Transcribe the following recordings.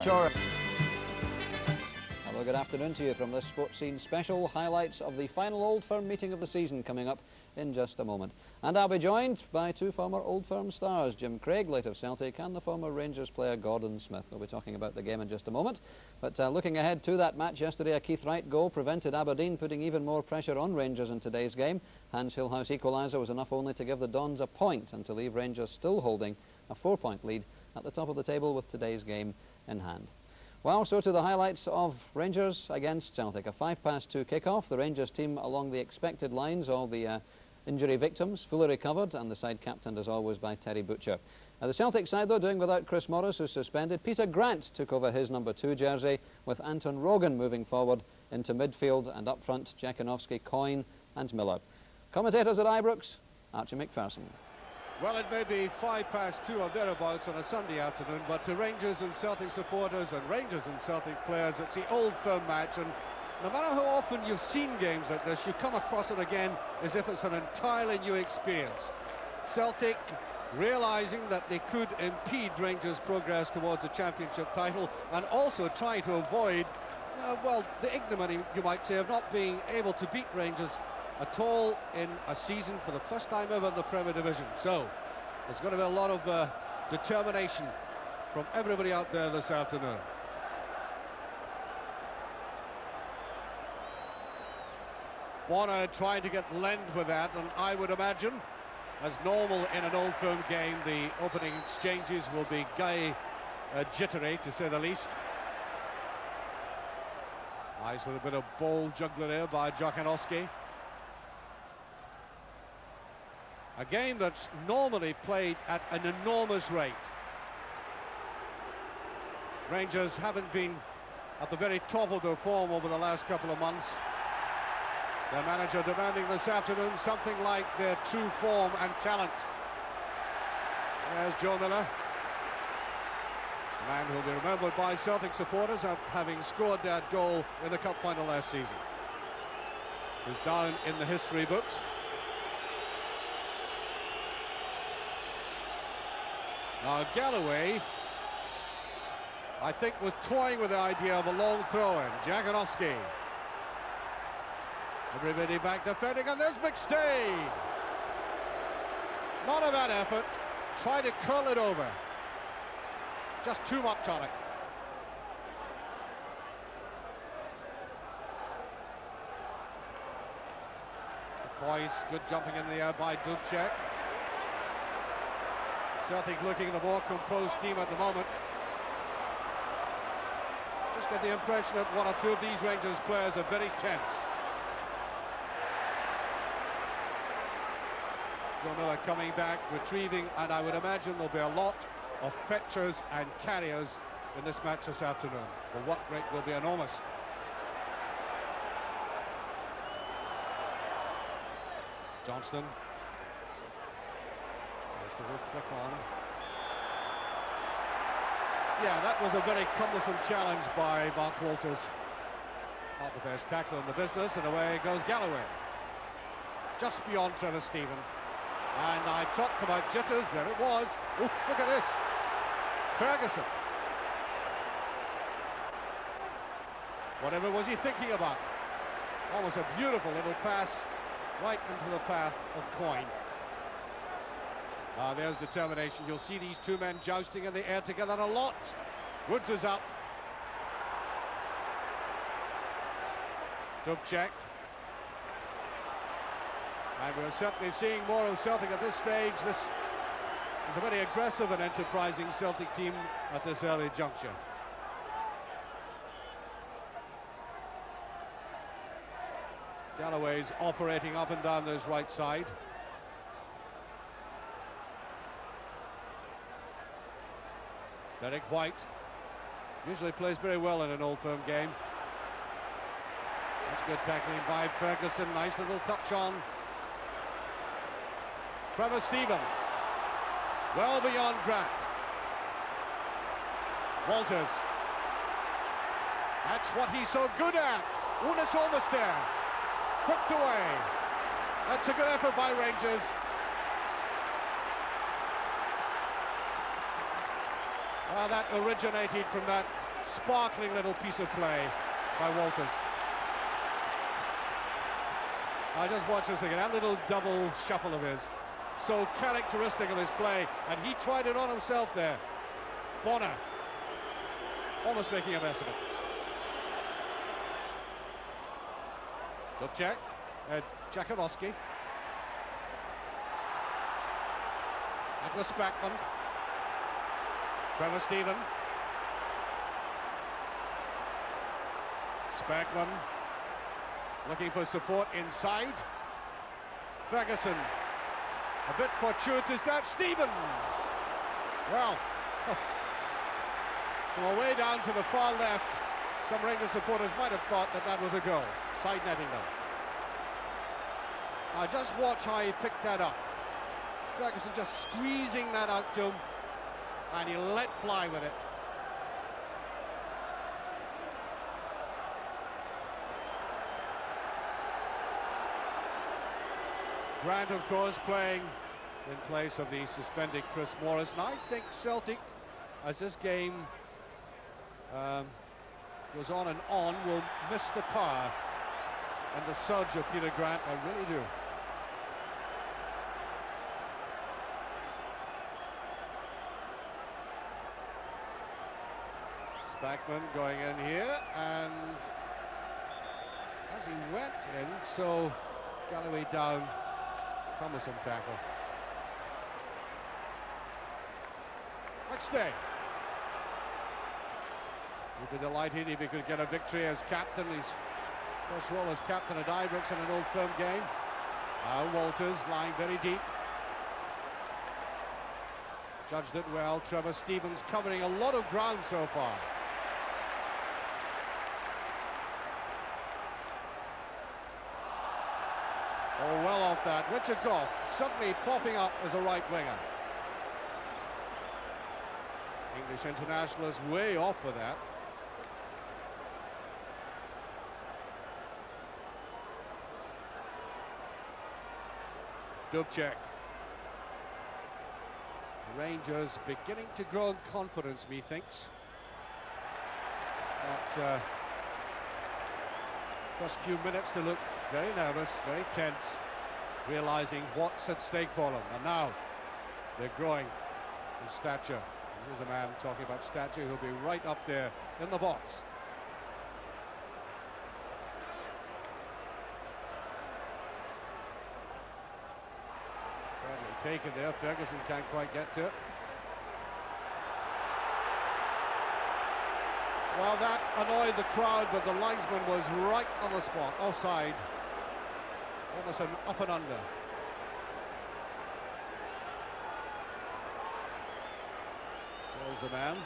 Sure. Hello, good afternoon to you from this Sports Scene special. Highlights of the final Old Firm meeting of the season coming up in just a moment. And I'll be joined by two former Old Firm stars, Jim Craig, late of Celtic, and the former Rangers player Gordon Smith. We'll be talking about the game in just a moment. But looking ahead to that match yesterday, a Keith Wright goal prevented Aberdeen putting even more pressure on Rangers in today's game. Hans Hillhouse equaliser was enough only to give the Dons a point and to leave Rangers still holding a 4-point lead at the top of the table with today's game in hand. Well, so to the highlights of Rangers against Celtic. A 2:05 kick-off. The Rangers team along the expected lines, all the injury victims fully recovered, and the side captained as always by Terry Butcher. The Celtic side, though, doing without Chris Morris, who's suspended. Peter Grant took over his number 2 jersey, with Anton Rogan moving forward into midfield, and up front, Jakinovski, Coyne and Miller. Commentators at Ibrox, Archie McPherson. Well, it may be 2:05 or thereabouts on a Sunday afternoon, but to Rangers and Celtic supporters and Rangers and Celtic players, it's the Old Firm match, and no matter how often you've seen games like this, you come across it again as if it's an entirely new experience. Celtic realising that they could impede Rangers' progress towards the championship title, and also try to avoid, well, the ignominy, you might say, of not being able to beat Rangers at all in a season for the first time ever in the Premier Division. So there's going to be a lot of determination from everybody out there this afternoon. Bonner trying to get length with that, and I would imagine, as normal in an Old Firm game, the opening exchanges will be gay, jittery to say the least. Nice little bit of ball juggler there by Jakinovski. A game that's normally played at an enormous rate. Rangers haven't been at the very top of their form over the last couple of months. Their manager demanding this afternoon something like their true form and talent. There's Joe Miller, a man who will be remembered by Celtic supporters of having scored that goal in the cup final last season. Who's down in the history books. Now Galloway, I think, was toying with the idea of a long throw-in. Jakinovski. Everybody back defending, and there's McStay. Not a bad effort. Try to curl it over. Just too much on it. McCoy's good jumping in the air by Dubček. Celtic looking at a more composed team at the moment. Just get the impression that one or two of these Rangers players are very tense. Joe Miller coming back, retrieving, and I would imagine there'll be a lot of fetchers and carriers in this match this afternoon. The work rate will be enormous. Johnston. The whole flick on. Yeah, that was a very cumbersome challenge by Mark Walters. Not the best tackler in the business, and away goes Galloway. Just beyond Trevor Stephen. And I talked about jitters, there it was. Ooh, look at this. Ferguson. Whatever was he thinking about? Almost a beautiful little pass right into the path of Coyne. There's determination. You'll see these two men jousting in the air together a lot. Woods is up. Dubček. And we're certainly seeing more of Celtic at this stage. This is a very aggressive and enterprising Celtic team at this early juncture. Galloway's operating up and down this right side. Derek White usually plays very well in an Old Firm game. That's good tackling by Ferguson. Nice little touch on Trevor Stephen. Well beyond Grant. Walters. That's what he's so good at. Oh, it's almost there. Flipped away. That's a good effort by Rangers. Well, that originated from that sparkling little piece of play by Walters. I just watch this again, that little double shuffle of his, so characteristic of his play, and he tried it on himself there. Bonner, almost making a mess of it. Dubček, Jakarowski. Nicholas Spackman. Trevor Steven. Spackman looking for support inside. Ferguson, a bit fortuitous that. Stevens! Well, from away down to the far left, some Rangers supporters might have thought that that was a goal. Side netting them. Now just watch how he picked that up. Ferguson just squeezing that out to him, and he let fly with it. Grant, of course, playing in place of the suspended Chris Morris. And I think Celtic, as this game goes on and on, will miss the power and the surge of Peter Grant. I really do. Spackman going in here, and as he went in, so Galloway down. Cumbersome tackle. McStay. He'd be delighted if he could get a victory as captain. His first role as captain at Ibrox in an Old Firm game. Walters lying very deep. Judged it well. Trevor Stevens covering a lot of ground so far. Oh, well off that. Richard Gough suddenly popping up as a right winger. English international is way off for that. Dubček. Rangers beginning to grow in confidence, methinks. But first few minutes they looked very nervous, very tense, realizing what's at stake for them. And now they're growing in stature. Here's a man talking about stature who'll be right up there in the box. Badly taken there. Ferguson can't quite get to it. Well, that annoyed the crowd, but the linesman was right on the spot. Offside. Almost an up and under. There's the man.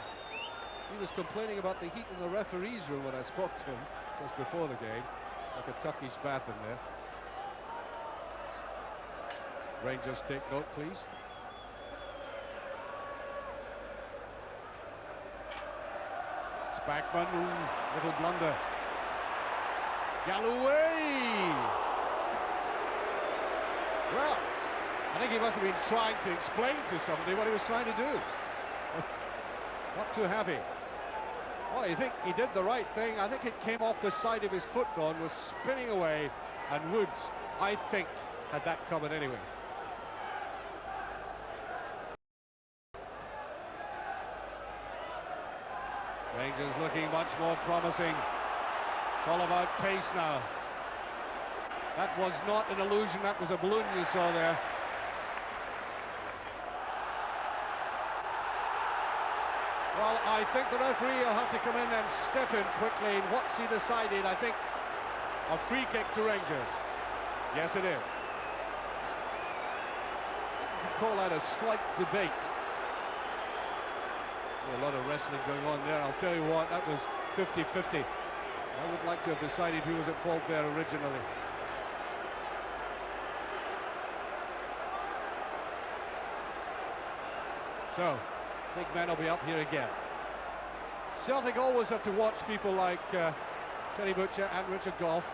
He was complaining about the heat in the referee's room when I spoke to him just before the game. Like a Turkish bath in there. Rangers, take note, please. Spackman, little blunder. Galloway! Well, I think he must have been trying to explain to somebody what he was trying to do. Not too happy. Well, I think he did the right thing. I think it came off the side of his foot, though, and was spinning away, and Woods, I think, had that covered anyway. Rangers looking much more promising. It's all about pace now. That was not an illusion, that was a balloon you saw there. Well, I think the referee will have to come in and step in quickly. What's he decided? I think a free kick to Rangers. Yes, it is. You could call that a slight debate. A lot of wrestling going on there. I'll tell you what, that was 50-50. I would like to have decided who was at fault there originally. So, big men will be up here again. Celtic always have to watch people like Terry Butcher and Richard Gough.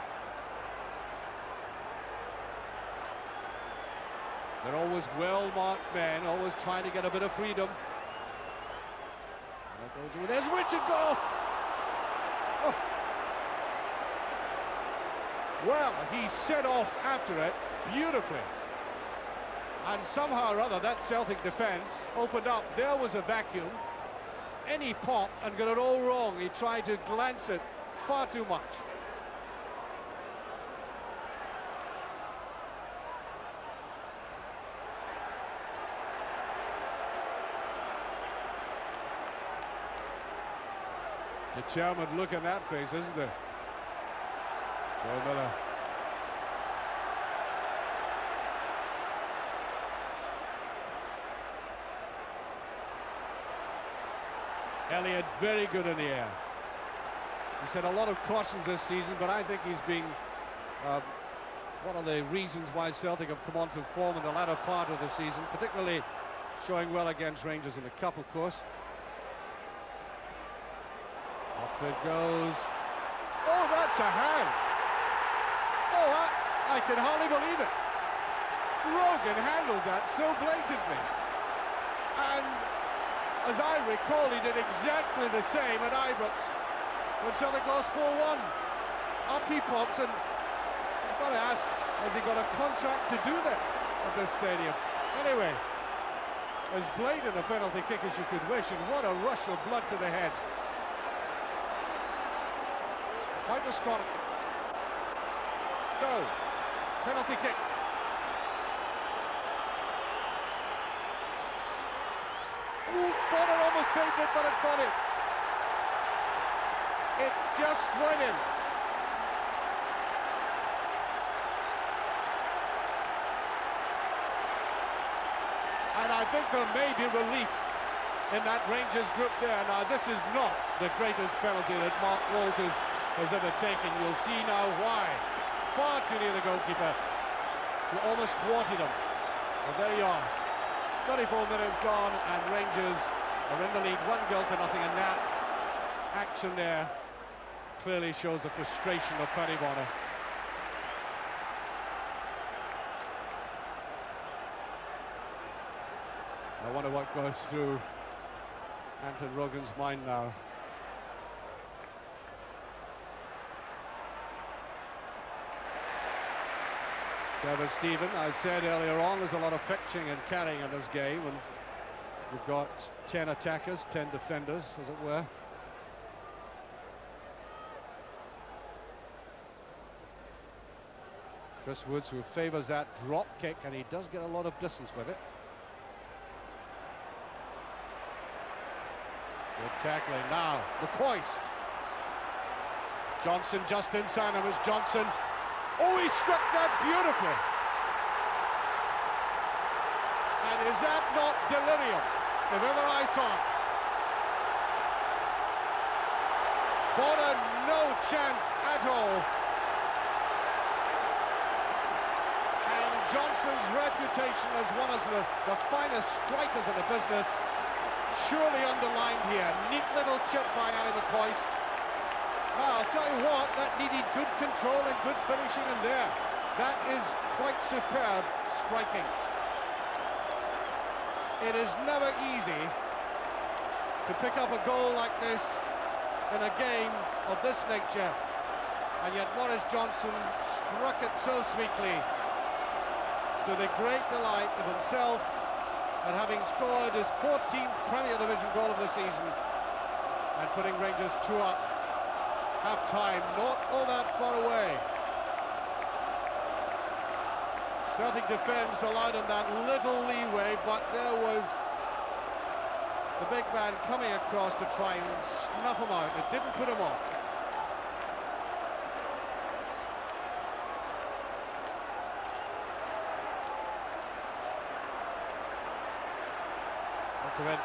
They're always well-marked men, always trying to get a bit of freedom. There's Richard Gough! Oh. Well, he set off after it beautifully. And somehow or other, that Celtic defence opened up. There was a vacuum. Any pop and got it all wrong. He tried to glance it far too much. Determined look in that face, isn't there? Joe Miller. Elliott very good in the air. He's had a lot of cautions this season, but I think he's been one of the reasons why Celtic have come on to form in the latter part of the season, particularly showing well against Rangers in the Cup, of course. Up it goes. Oh, that's a hand. Oh, I can hardly believe it. Rogan handled that so blatantly. And as I recall, he did exactly the same at Ibrox when Celtic lost 4-1. Up he pops, and I've got to ask, has he got a contract to do that at this stadium? Anyway, as blatant a penalty kick as you could wish, and what a rush of blood to the head. Quite a Scotland. Go. Penalty kick. Ooh, Bonner almost saved it, but it got him. It just went in. And I think there may be relief in that Rangers group there. Now, this is not the greatest penalty that Mark Walters has ever taken. You'll see now why. Far too near the goalkeeper, who almost thwarted him. And there you are. 34 minutes gone, and Rangers are in the lead, 1-0 to nothing, and that action there clearly shows the frustration of Paddy Bonner. I wonder what goes through Anton Rogan's mind now. Trevor Stephen, I said earlier on, there's a lot of fetching and carrying in this game, and we've got 10 attackers, 10 defenders, as it were. Chris Woods, who favours that drop kick, and he does get a lot of distance with it. Good tackling now, McCoist. Johnson just inside him, it's Johnson. Oh, he struck that beautifully. And is that not delirium, if ever I saw it? Bonner, no chance at all. And Johnson's reputation as one of the finest strikers in the business surely underlined here. Neat little chip by Ali McCoist. Now, I'll tell you what, that needed good control and good finishing in there. That is quite superb striking. It is never easy to pick up a goal like this in a game of this nature. And yet Maurice Johnson struck it so sweetly, to the great delight of himself at having scored his 14th Premier Division goal of the season and putting Rangers 2 up. Half-time, not all that far away. Celtic defence allowed him that little leeway, but there was the big man coming across to try and snuff him out. It didn't put him off. That's a bit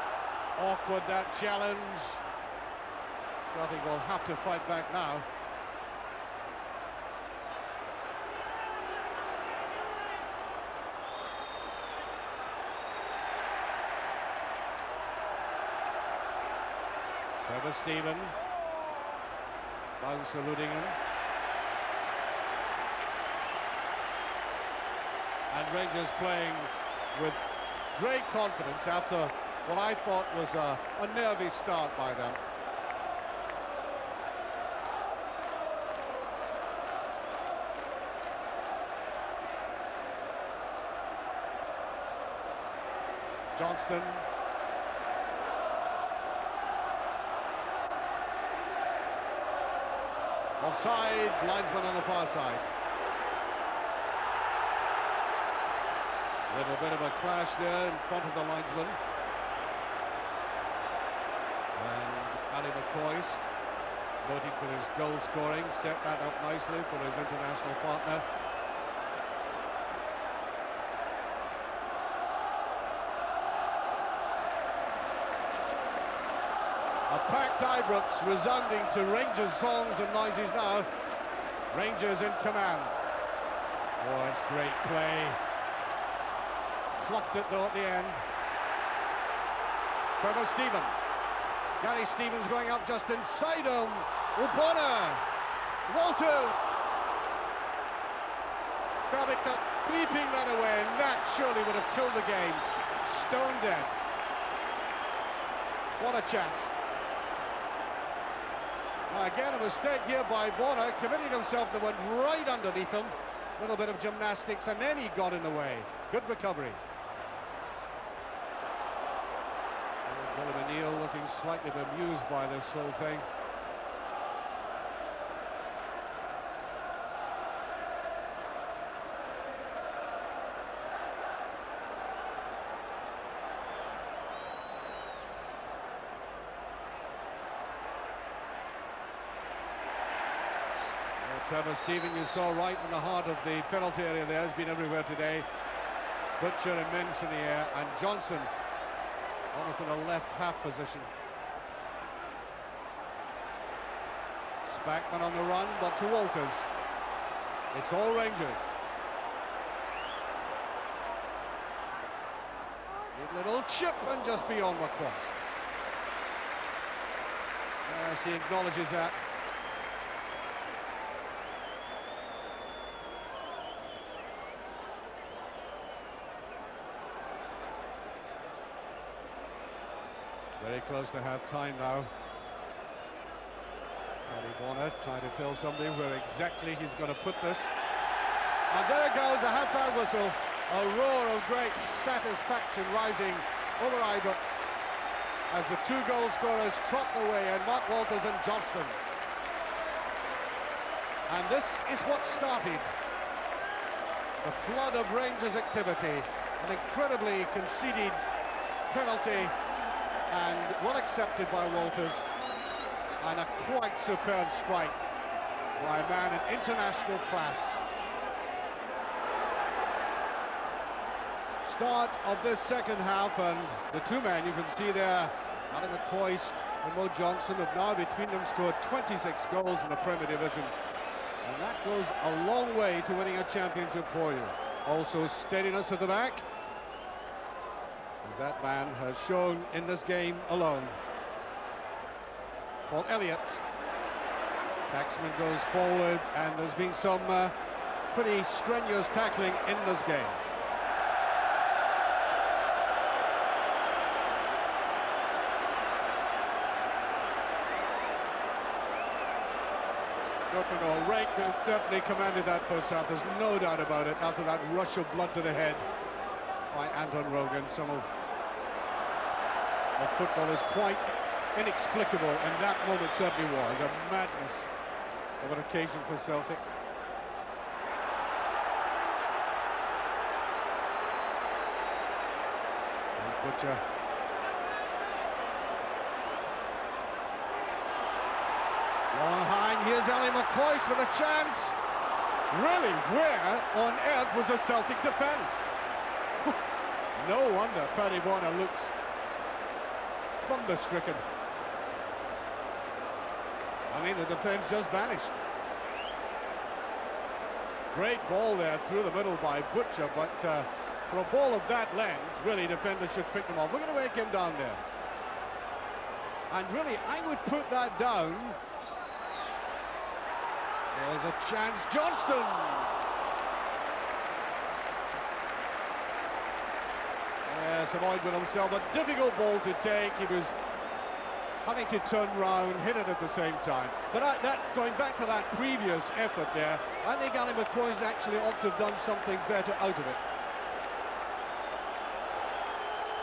awkward, that challenge. Celtic will have to fight back now. Trevor Stephen. Bounce saluting him. And Rangers playing with great confidence after what I thought was a nervy start by them. Johnston. Offside, linesman on the far side. Little bit of a clash there in front of the linesman. And Ali McCoist, voting for his goal scoring, set that up nicely for his international partner. A packed Ibrox resounding to Rangers songs and noises now. Rangers in command. Oh, it's great play. Fluffed it though at the end. Trevor Stephen. Gary Stevens going up just inside him. Ubona. Walters. Celtic beeping that away, and that surely would have killed the game. Stone dead. What a chance. Again, a mistake here by Bonner, committing himself that went right underneath him. A little bit of gymnastics, and then he got in the way. Good recovery. Billy O'Neill looking slightly bemused by this whole thing. Trevor Stephen, you saw right in the heart of the penalty area there, has been everywhere today. Butcher immense in the air, and Johnson almost in a left half position. Spackman on the run, but to Walters. It's all Rangers. Neat little chip and just beyond McCoist. Yes, he acknowledges that. Very close to half-time now. Paddy Bonner trying to tell somebody where exactly he's going to put this. And there it goes, a half-hour whistle. A roar of great satisfaction rising over Ibrox as the two goal scorers trot away, and Mark Walters and Johnston. And this is what started the flood of Rangers activity. An incredibly conceded penalty, and one accepted by Walters, and a quite superb strike by a man in international class. Start of this second half, and the two men you can see there, Ali McCoist and Mo Johnston, have now between them scored 26 goals in the Premier Division, and that goes a long way to winning a championship for you. Also steadiness at the back, as that man has shown in this game alone. Paul Elliott. Taxman goes forward, and there's been some pretty strenuous tackling in this game. Rank definitely commanded that first half, there's no doubt about it, after that rush of blood to the head by Anton Rogan. Some of football is quite inexplicable, and that moment certainly was a madness of an occasion for Celtic. And Butcher. Long hang, here's Ali McCoist with a chance. Really, where on earth was the Celtic defence? No wonder Paddy Bonner looks thunder-stricken. I mean, the defence just vanished. Great ball there through the middle by Butcher, but for a ball of that length, really defenders should pick them off. We're going to make him down there. And really, I would put that down. There's a chance, Johnston! Yes, avoid with himself, a difficult ball to take. He was having to turn round, hit it at the same time. But going back to that previous effort there, I think Ali McCoist actually ought to have done something better out of it.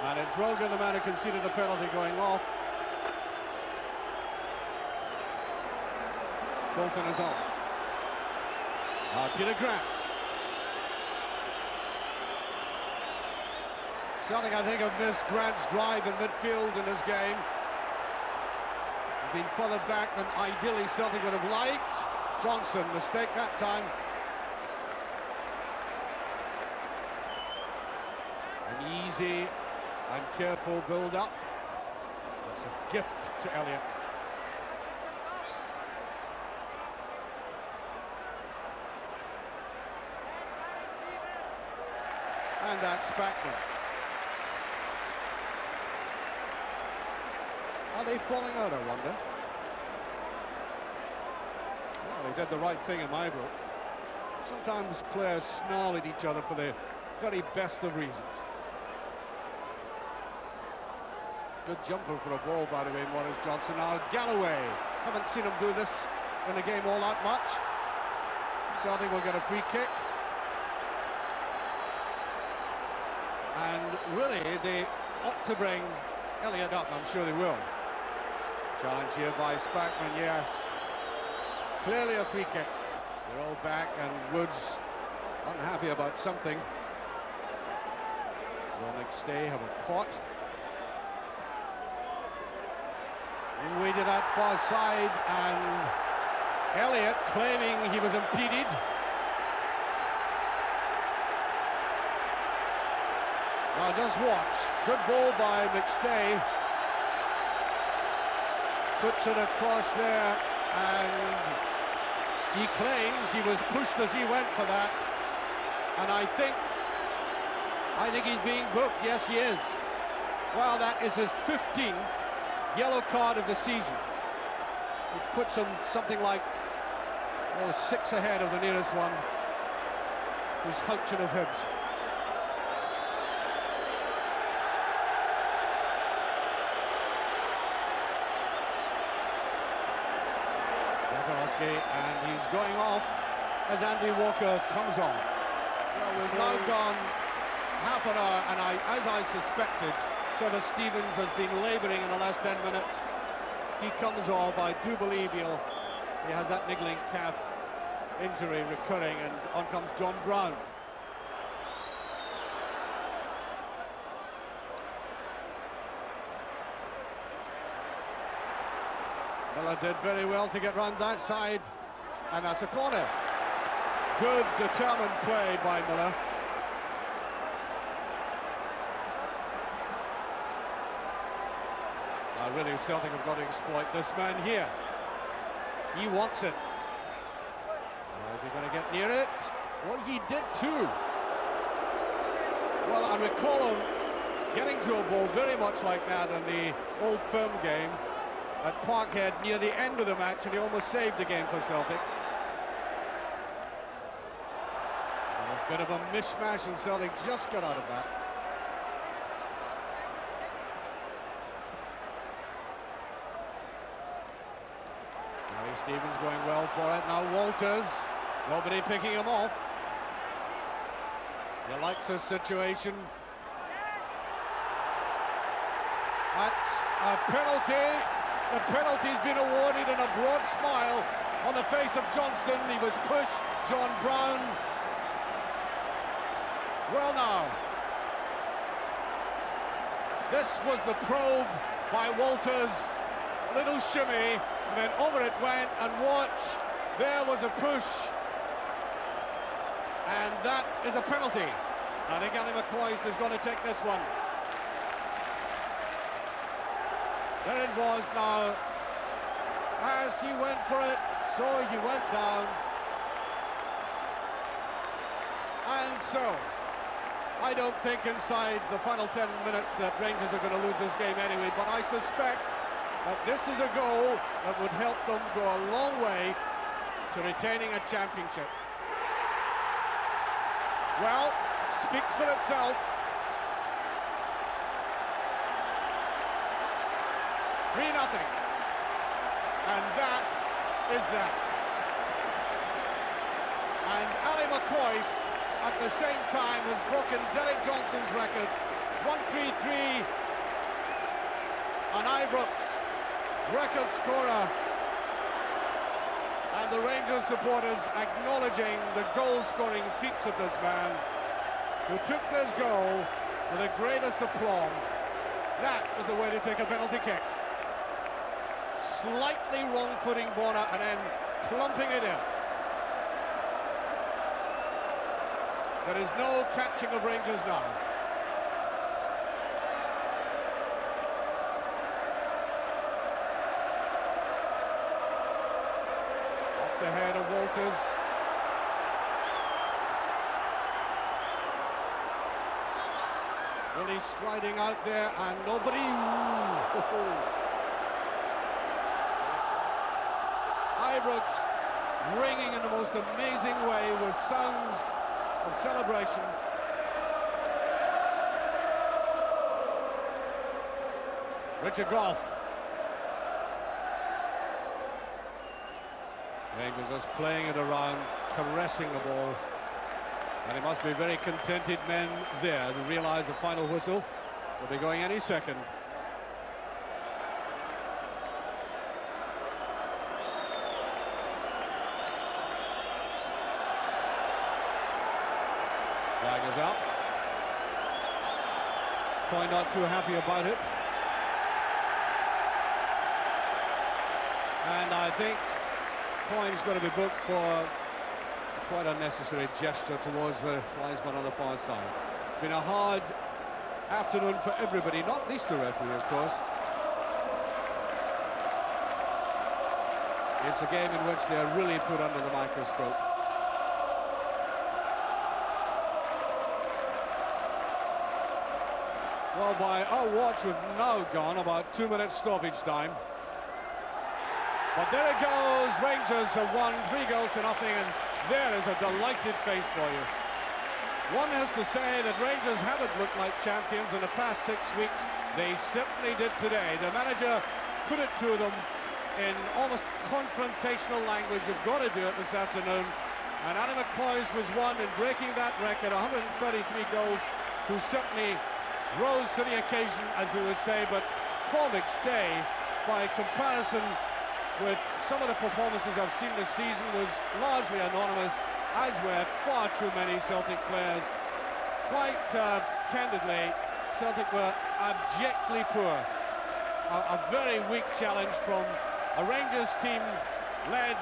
And it's Rogan, the man who conceded the penalty, going off. Fulton is on. Now Peter Grant. Celtic, I think, have missed Grant's drive in midfield in this game. They've been further back than ideally Celtic would have liked. Johnson, mistake that time. An easy and careful build-up. That's a gift to Elliott. And that's Spackman. Are they falling out, I wonder? Well, they did the right thing in my book. Sometimes players snarl at each other for the very best of reasons. Good jumper for a ball, by the way, Maurice Johnson. Now Galloway. Haven't seen him do this in the game all that much. Celtic will get a free kick. And really, they ought to bring Elliott up. I'm sure they will. Challenge here by Spackman, yes. Clearly a free kick. They're all back, and Woods unhappy about something. The next day have a pot. Waited out far side, and Elliott claiming he was impeded. Now just watch. Good ball by McStay. Puts it across there, and he claims he was pushed as he went for that. And I think he's being booked. Yes, he is. Well, that is his 15th yellow card of the season, which puts him something like 6 ahead of the nearest one, who's Houchin of Hibs. And he's going off as Andy Walker comes on. Well, we've now gone half an hour, and as I suspected, Trevor Stevens has been labouring in the last 10 minutes. He comes off. I do believe he has that niggling calf injury recurring, and on comes John Brown. Miller did very well to get round that side, and that's a corner. Good, determined play by Miller. Now really, Celtic have got to exploit this man here. He wants it. Now, is he going to get near it? Well, he did too. Well, I recall him getting to a ball very much like that in the Old Firm game at Parkhead near the end of the match, and he almost saved the game for Celtic. And a bit of a mishmash, and Celtic just got out of that. Gary Stevens going well for it. Now Walters, nobody picking him off. He likes this situation. That's a penalty. The penalty's been awarded, and a broad smile on the face of Johnston. He was pushed. John Brown. Well now, this was the probe by Walters. A little shimmy, and then over it went, and watch, there was a push. And that is a penalty. I think Ali McCoist is going to take this one. There it was now. As he went for it, so he went down. And so, I don't think inside the final 10 minutes that Rangers are going to lose this game anyway, but I suspect that this is a goal that would help them go a long way to retaining a championship. Well, speaks for itself. 3-0, and that is that. And Ali McCoist, at the same time, has broken Derek Johnson's record 1-3-3. And Ibrox, record scorer. And the Rangers supporters acknowledging the goal-scoring feats of this man, who took this goal with the greatest aplomb. That was the way to take a penalty kick. Slightly wrong-footing Bonner and then plumping it in. There is no catching of Rangers now. Off the head of Walters. Willie striding out there and nobody. Ibrox ringing in the most amazing way with sounds of celebration. Richard Goff. Rangers just playing it around, caressing the ball. And it must be very contented men there to realise the final whistle will be going any second. Flag is up. Coyne not too happy about it. And I think Coyne's going to be booked for quite unnecessary gesture towards the linesman on the far side. Been a hard afternoon for everybody, not least the referee, of course. It's a game in which they are really put under the microscope. Well, by our watch, we've now gone about 2 minutes stoppage time. But there it goes. Rangers have won 3 goals to nothing, and there is a delighted face for you. One has to say that Rangers haven't looked like champions in the past 6 weeks. They certainly did today. The manager put it to them in almost confrontational language. You've got to do it this afternoon. And Andy McCoy's was one in breaking that record, 133 goals, who certainly rose to the occasion, as we would say. But Paul McStay, by comparison with some of the performances I've seen this season, was largely anonymous, as were far too many Celtic players. Quite candidly, Celtic were abjectly poor. A very weak challenge from a Rangers team led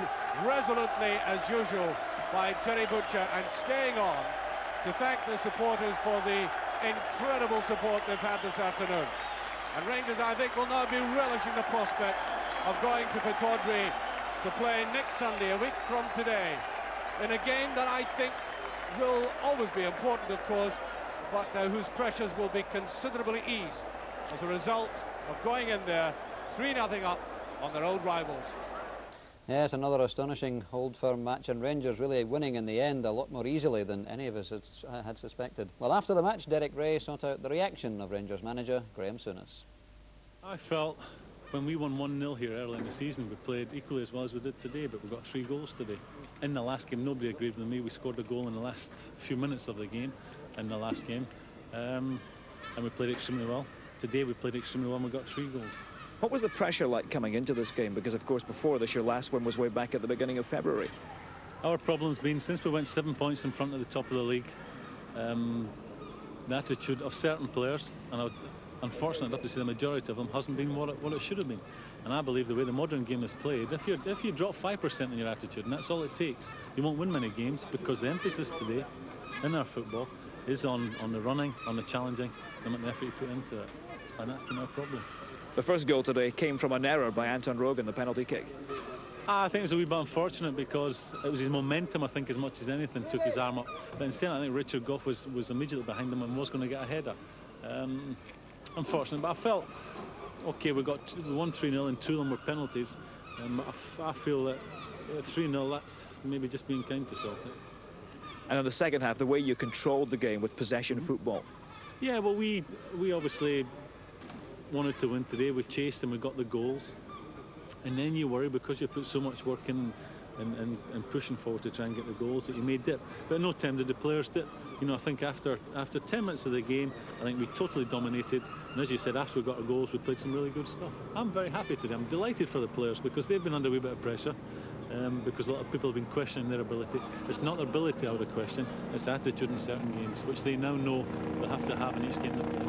resolutely, as usual, by Terry Butcher, and staying on to thank the supporters for the incredible support they've had this afternoon. And Rangers, I think, will now be relishing the prospect of going to Pittodrie to play next Sunday, a week from today, in a game that I think will always be important, of course, but whose pressures will be considerably eased as a result of going in there 3-0 up on their old rivals. Yes, another astonishing Old Firm match, and Rangers really winning in the end a lot more easily than any of us had suspected. Well, after the match, Derek Ray sought out the reaction of Rangers manager Graham Souness. I felt when we won 1-0 here early in the season, we played equally as well as we did today, but we got 3 goals today. In the last game, nobody agreed with me. We scored a goal in the last few minutes of the game, in the last game, and we played extremely well. Today we played extremely well and we got 3 goals. What was the pressure like coming into this game? Because, of course, before this, your last win was way back at the beginning of February. Our problem's been, since we went 7 points in front of the top of the league, the attitude of certain players, and unfortunately, I'd have to say the majority of them, hasn't been what it should have been. And I believe the way the modern game is played, if you drop 5% in your attitude, and that's all it takes, you won't win many games, because the emphasis today in our football is on the running, on the challenging, and the effort you put into it. And that's been our problem. The first goal today came from an error by Anton Rogan, the penalty kick. I think it was a wee bit unfortunate, because it was his momentum, I think, as much as anything, took his arm up. But instead, I think Richard Goff was immediately behind him and was going to get a header. Unfortunate, but I felt, OK, we won 3-0 and 2 of them were penalties. I feel that 3-0, that's maybe just being kind to Celtic. And in the second half, the way you controlled the game with possession football. Yeah, well, we obviously wanted to win today. We chased and we got the goals. And then you worry, because you put so much work in and pushing forward to try and get the goals, that he may dip. But no time did the players dip. You know, I think after 10 minutes of the game, I think we totally dominated. And as you said, after we got our goals, we played some really good stuff. I'm very happy today. I'm delighted for the players because they've been under a wee bit of pressure. Because a lot of people have been questioning their ability. It's not their ability out of question, it's attitude in certain games, which they now know they'll have to have in each game that they're in.